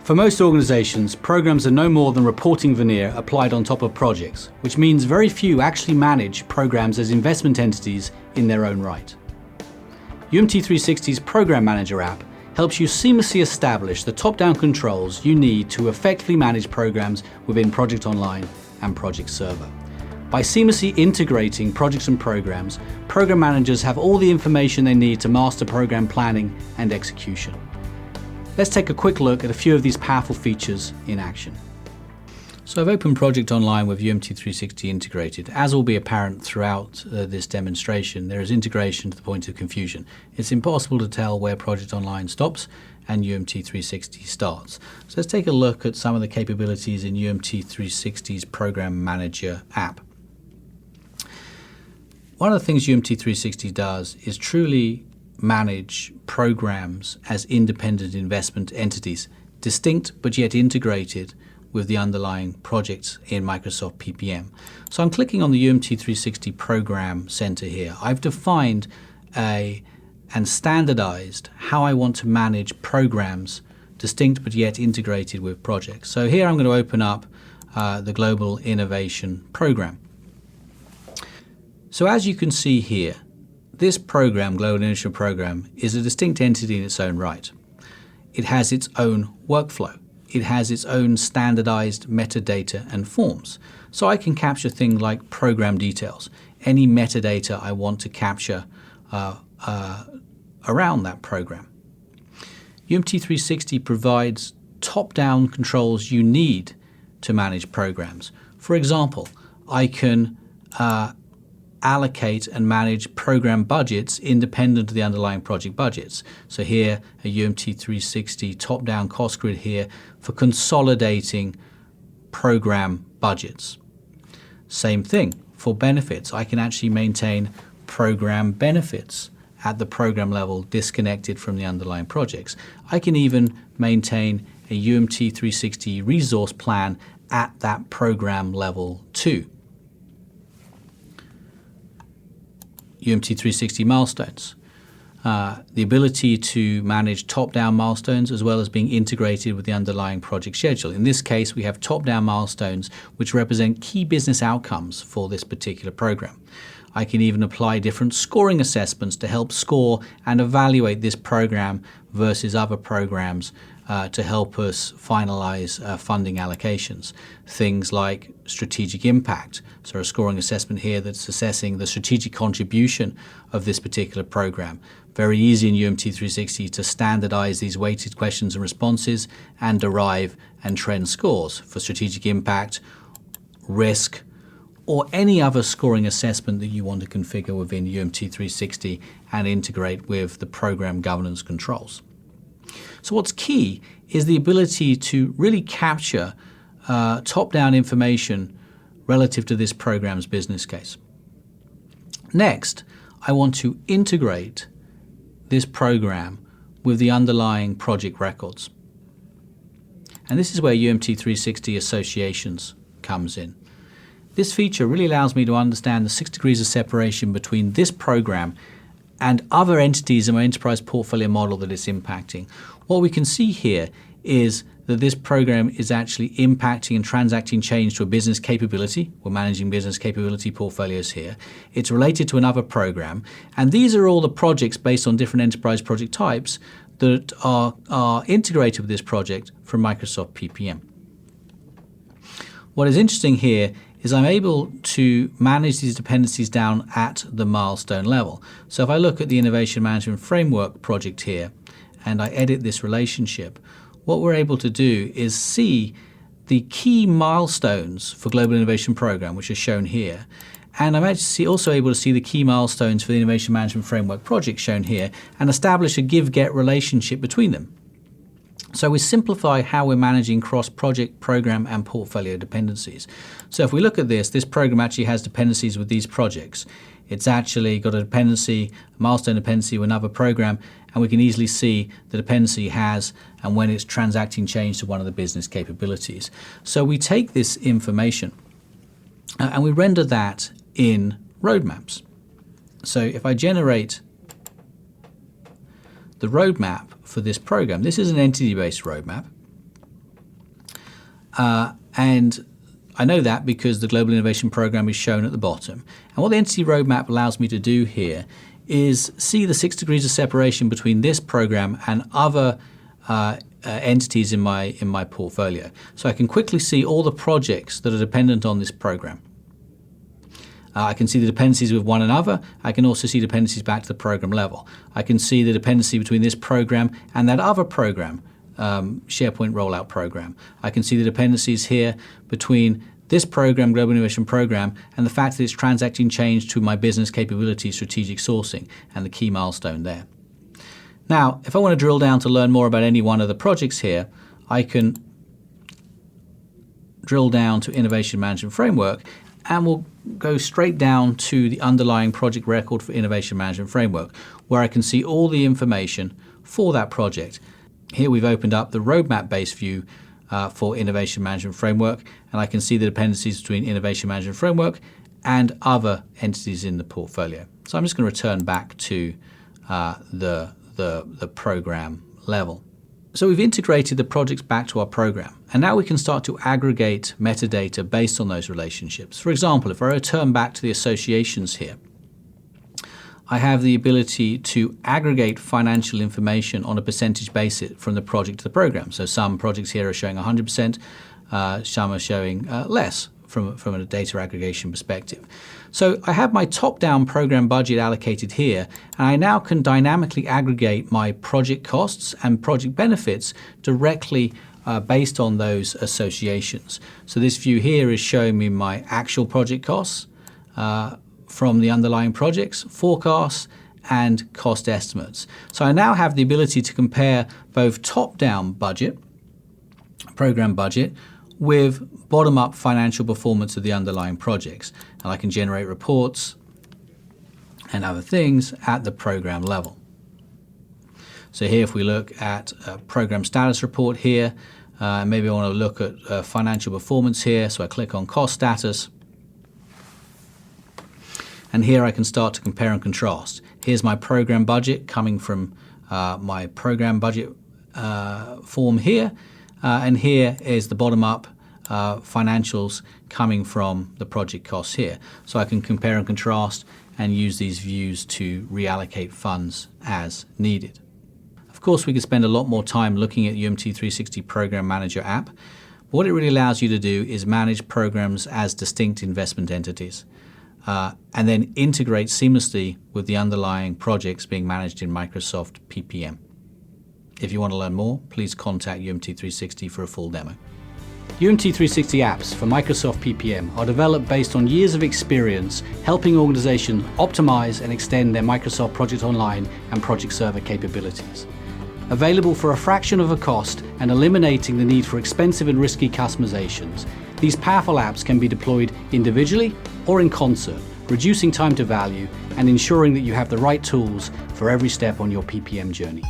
For most organizations, programs are no more than reporting veneer applied on top of projects, which means very few actually manage programs as investment entities in their own right. UMT360's Program Manager app helps you seamlessly establish the top-down controls you need to effectively manage programs within Project Online and Project Server. By seamlessly integrating projects and programs, program managers have all the information they need to master program planning and execution. Let's take a quick look at a few of these powerful features in action. So I've opened Project Online with UMT360 integrated. As will be apparent throughout this demonstration, there is integration to the point of confusion. It's impossible to tell where Project Online stops and UMT360 starts. So let's take a look at some of the capabilities in UMT360's Program Manager app. One of the things UMT360 does is truly manage programs as independent investment entities, distinct but yet integrated with the underlying projects in Microsoft PPM. So I'm clicking on the UMT360 Program Center here. I've defined and standardized how I want to manage programs distinct but yet integrated with projects. So here I'm going to open up the Global Innovation Program. So as you can see here, this program, Global Innovation Program, is a distinct entity in its own right. It has its own workflow. It has its own standardized metadata and forms. So I can capture things like program details, any metadata I want to capture around that program. UMT360 provides top-down controls you need to manage programs. For example, I can allocate and manage program budgets independent of the underlying project budgets. So here, a UMT360 top-down cost grid here for consolidating program budgets. Same thing for benefits. I can actually maintain program benefits at the program level disconnected from the underlying projects. I can even maintain a UMT360 resource plan at that program level too. UMT360 milestones. The ability to manage top-down milestones as well as being integrated with the underlying project schedule. In this case, we have top-down milestones which represent key business outcomes for this particular program. I can even apply different scoring assessments to help score and evaluate this program versus other programs to help us finalize funding allocations. Things like strategic impact. So a scoring assessment here that's assessing the strategic contribution of this particular program. Very easy in UMT360 to standardize these weighted questions and responses and derive and trend scores for strategic impact, risk, or any other scoring assessment that you want to configure within UMT360 and integrate with the program governance controls. So what's key is the ability to really capture top-down information relative to this program's business case. Next, I want to integrate this program with the underlying project records. And this is where UMT360 Associations comes in. This feature really allows me to understand the 6 degrees of separation between this program and other entities in my enterprise portfolio model that it's impacting. What we can see here is that this program is actually impacting and transacting change to a business capability. We're managing business capability portfolios here. It's related to another program. And these are all the projects based on different enterprise project types that are integrated with this project from Microsoft PPM. What is interesting here is I'm able to manage these dependencies down at the milestone level. So if I look at the Innovation Management Framework project here, and I edit this relationship, what we're able to do is see the key milestones for Global Innovation Program, which are shown here. And I'm actually also able to see the key milestones for the Innovation Management Framework project shown here and establish a give-get relationship between them. So we simplify how we're managing cross-project, program, and portfolio dependencies. So if we look at this program actually has dependencies with these projects. It's actually got a dependency, a milestone dependency with another program, and we can easily see the dependency has and when it's transacting change to one of the business capabilities. So we take this information and we render that in roadmaps. So if I generate the roadmap for this program, this is an entity-based roadmap. And I know that because the Global Innovation Program is shown at the bottom. And what the entity roadmap allows me to do here is see the 6 degrees of separation between this program and other entities in my portfolio. So I can quickly see all the projects that are dependent on this program. I can see the dependencies with one another. I can also see dependencies back to the program level. I can see the dependency between this program and that other program, SharePoint rollout program. I can see the dependencies here between this program, Global Innovation Program, and the fact that it's transacting change to my business capability, strategic sourcing, and the key milestone there. Now, if I want to drill down to learn more about any one of the projects here, I can drill down to Innovation Management Framework, and we'll go straight down to the underlying project record for Innovation Management Framework, where I can see all the information for that project. Here we've opened up the roadmap-based view for Innovation Management Framework, and I can see the dependencies between Innovation Management Framework and other entities in the portfolio. So I'm just going to return back to the program level. So we've integrated the projects back to our program, and now we can start to aggregate metadata based on those relationships. For example, if I return back to the associations here, I have the ability to aggregate financial information on a percentage basis from the project to the program. So some projects here are showing 100%, some are showing less from a data aggregation perspective. So I have my top-down program budget allocated here, and I now can dynamically aggregate my project costs and project benefits directly based on those associations. So this view here is showing me my actual project costs from the underlying projects, forecasts, and cost estimates. So I now have the ability to compare both top-down budget, program budget, with bottom-up financial performance of the underlying projects. And I can generate reports and other things at the program level. So here, if we look at a program status report here, maybe I want to look at financial performance here. So I click on cost status. And here I can start to compare and contrast. Here's my program budget coming from my program budget form here. And here is the bottom-up financials coming from the project costs here. So I can compare and contrast and use these views to reallocate funds as needed. Of course, we could spend a lot more time looking at UMT360 Program Manager app. But what it really allows you to do is manage programs as distinct investment entities and then integrate seamlessly with the underlying projects being managed in Microsoft PPM. If you want to learn more, please contact UMT360 for a full demo. UMT360 apps for Microsoft PPM are developed based on years of experience helping organizations optimize and extend their Microsoft Project Online and Project Server capabilities. Available for a fraction of the cost and eliminating the need for expensive and risky customizations, these powerful apps can be deployed individually or in concert, reducing time to value and ensuring that you have the right tools for every step on your PPM journey.